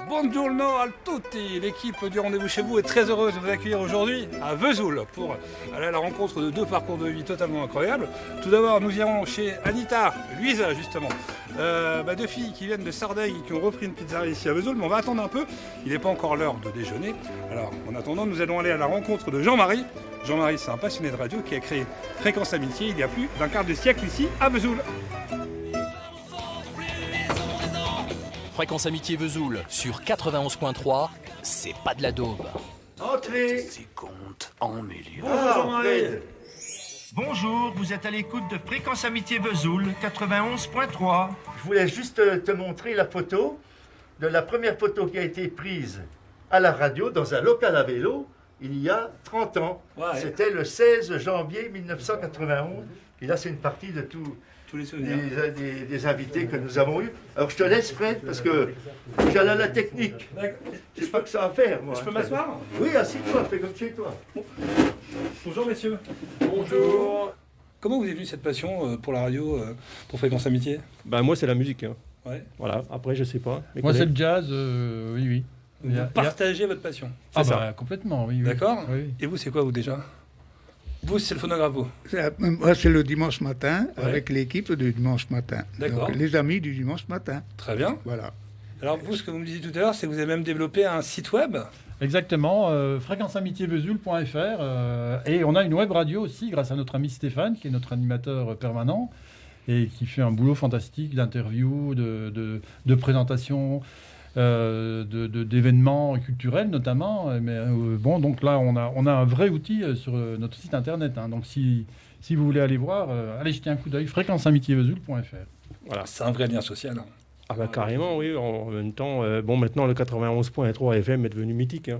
Buongiorno a tutti. L'équipe du Rendez-vous chez vous est très heureuse de vous accueillir aujourd'hui à Vesoul pour aller à la rencontre de deux parcours de vie totalement incroyables. Tout d'abord, nous irons chez Anita, Louisa justement, deux filles qui viennent de Sardaigne et qui ont repris une pizzeria ici à Vesoul, mais on va attendre un peu, il n'est pas encore l'heure de déjeuner. Alors en attendant, nous allons aller à la rencontre de Jean-Marie. Jean-Marie, c'est un passionné de radio qui a créé Fréquence Amitié il y a plus d'un quart de siècle ici à Vesoul. Fréquence Amitié Vesoul sur 91.3, c'est pas de la daube. Entrez. C'est compte en millions. Bonjour Jean-Marie. Bonjour, vous êtes à l'écoute de Fréquence Amitié Vesoul 91.3. Je voulais juste te montrer la photo de la première photo qui a été prise à la radio dans un local à vélo il y a 30 ans. Ouais. C'était le 16 janvier 1991. Et là, c'est une partie de tous les souvenirs. des invités que nous avons eus. Alors, je te laisse, Fred, parce que j'ai la technique. Je sais pas que ça à faire, moi. Je peux m'asseoir ? Oui, assis-toi, fais comme chez toi. Bonjour messieurs. Bonjour. Comment vous est venue cette passion pour la radio, pour Fréquence Amitié ? Ben moi c'est la musique. Hein. Ouais. Voilà, après je sais pas. Mes Moi, c'est collègues. le jazz, oui. Vous partagez votre passion. Ah, C'est ça. bah, complètement, oui. D'accord. Oui. Et vous, c'est quoi vous déjà ? Vous, c'est le phonographe, vous ? Moi, c'est le dimanche matin, Ouais. avec l'équipe du dimanche matin. D'accord. Donc, les amis du dimanche matin. Très bien. Voilà. Alors vous, ce que vous me disiez tout à l'heure, c'est que vous avez même développé un site web. Exactement, fréquenceamitiévesoul.fr. Et on a une web radio aussi, grâce à notre ami Stéphane, qui est notre animateur permanent, et qui fait un boulot fantastique d'interviews, de présentations, d'événements culturels notamment. Mais bon, donc là, on a un vrai outil sur notre site internet. Hein. Donc si vous voulez aller voir, allez jeter un coup d'œil, fréquenceamitiévesoul.fr. Voilà. C'est un vrai lien social. Hein. Ah bah carrément oui, en même temps, maintenant le 91.3 FM est devenu mythique. Hein.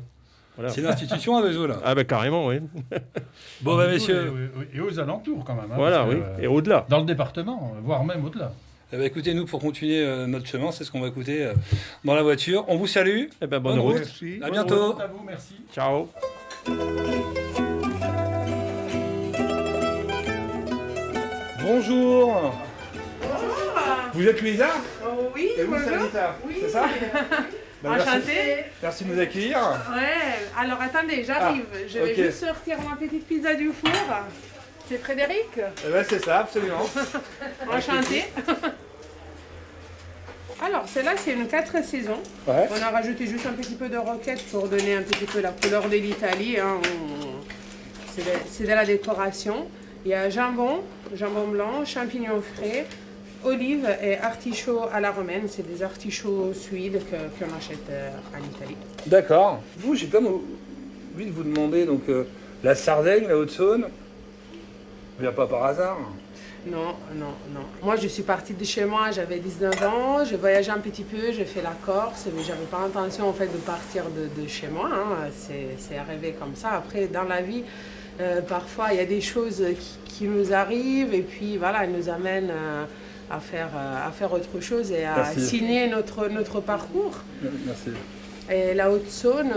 Voilà. C'est une institution à Vesoul. Ah bah carrément oui. Bon, messieurs, Et aux alentours quand même. Hein, Voilà parce oui, que, et au-delà. dans le département, voire même au-delà. écoutez, nous, pour continuer notre chemin, c'est ce qu'on va écouter dans la voiture. On vous salue. Eh ben bonne Bonne route. route. Merci. À bientôt. À vous, merci. Ciao. Bonjour. Vous êtes Louisa ? Oui, Et vous, c'est bonjour. Anita. Oui. C'est ça ? Merci. Enchantée. Merci de nous accueillir. Ouais, alors attendez, j'arrive. Je vais ok. juste sortir ma petite pizza du four. C'est Frédéric. Eh ben, c'est ça, absolument. Enchantée. Alors, celle-là, c'est une 4 saisons. Ouais. On a rajouté juste un petit peu de roquette pour donner un petit peu la couleur de l'Italie. Hein. C'est de la décoration. Il y a jambon blanc, champignons frais, olives et artichauts à la romaine. C'est des artichauts suides qu'on achète en Italie. D'accord. Vous, j'ai comme envie de vous demander, donc, la Sardaigne, la Haute-Saône, il n'y a pas par hasard. Non. Moi, je suis partie de chez moi, j'avais 19 ans, j'ai voyagé un petit peu, j'ai fait la Corse, mais j'avais pas l'intention en fait de partir de chez moi. Hein. C'est arrivé comme ça. Après, dans la vie, parfois, il y a des choses qui nous arrivent et puis voilà, elles nous amènent à faire autre chose et à Merci. signer notre parcours. Merci. Et la Haute-Saône,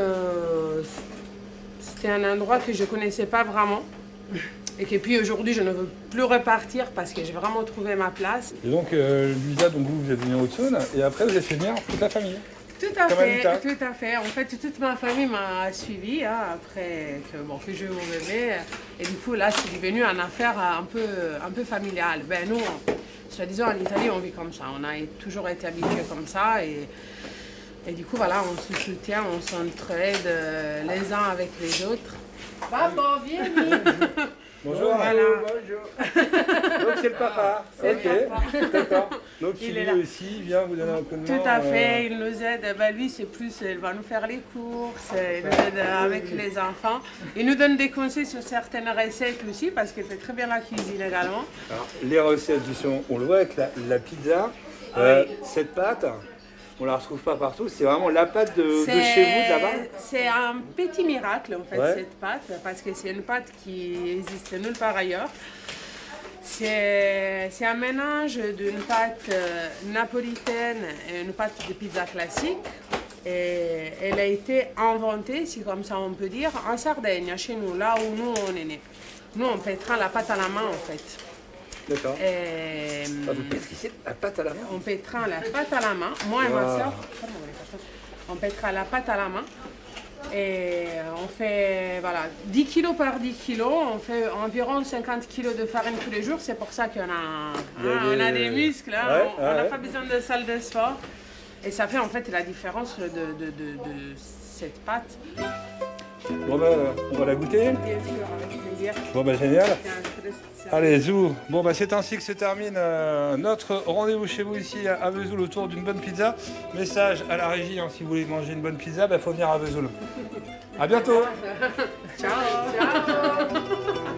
c'était un endroit que je connaissais pas vraiment. Et que puis aujourd'hui, je ne veux plus repartir parce que j'ai vraiment trouvé ma place. Et donc, Louisa, donc vous êtes venue en Haute-Saône, et après, vous avez fait venir toute la famille. Tout à Comme fait, Anita. tout à fait. En fait, toute ma famille m'a suivi hein, après que j'ai eu mon bébé. Et du coup, là, c'est devenu une affaire un peu familiale. Ben, nous, soi-disant, en Italie, on vit comme ça. On a toujours été habitués comme ça. Et du coup, voilà, on se soutient, on s'entraide les uns avec les autres. Papa, viens. Bonjour. Voilà. Donc, c'est le papa. C'est le Ok, papa. d'accord. Donc, Il il est lui là. aussi vient vous donner un coup de main. Tout à fait, il nous aide. Ben, lui, c'est plus, il va nous faire les courses, il nous aide avec les enfants. Il nous donne des conseils sur certaines recettes aussi, parce qu'il fait très bien la cuisine également. Alors, les recettes, justement, on le voit avec la pizza. Oui. Cette pâte, on la retrouve pas partout. C'est vraiment la pâte de chez vous, de là-bas. C'est un petit miracle, en fait, Ouais. cette pâte, parce que c'est une pâte qui existe nulle part ailleurs. C'est un mélange d'une pâte napolitaine et une pâte de pizza classique. Et elle a été inventée, si comme ça on peut dire, en Sardaigne, chez nous, là où nous on est nés. Nous on pétrit la pâte à la main en fait. D'accord. Et, Ah, vous pétrissez la pâte à la main. on pétrit la pâte à la main, moi et ma Wow. soeur. On pètera la pâte à la main. Et on fait 10 kilos par 10 kilos, on fait environ 50 kilos de farine tous les jours, c'est pour ça qu'on a des muscles, hein. Ouais, on n'a pas besoin de salle de sport. Et ça fait en fait la différence de cette pâte. Bon ben, on va la goûter. Bien sûr, avec plaisir. Bon ben, génial. C'est un peu de- Allez, Zou. Bon ben, c'est ainsi que se termine notre rendez-vous chez vous ici à Vesoul autour d'une bonne pizza. Message à la régie, hein, si vous voulez manger une bonne pizza, il faut venir à Vesoul. À bientôt. Ciao. Ciao.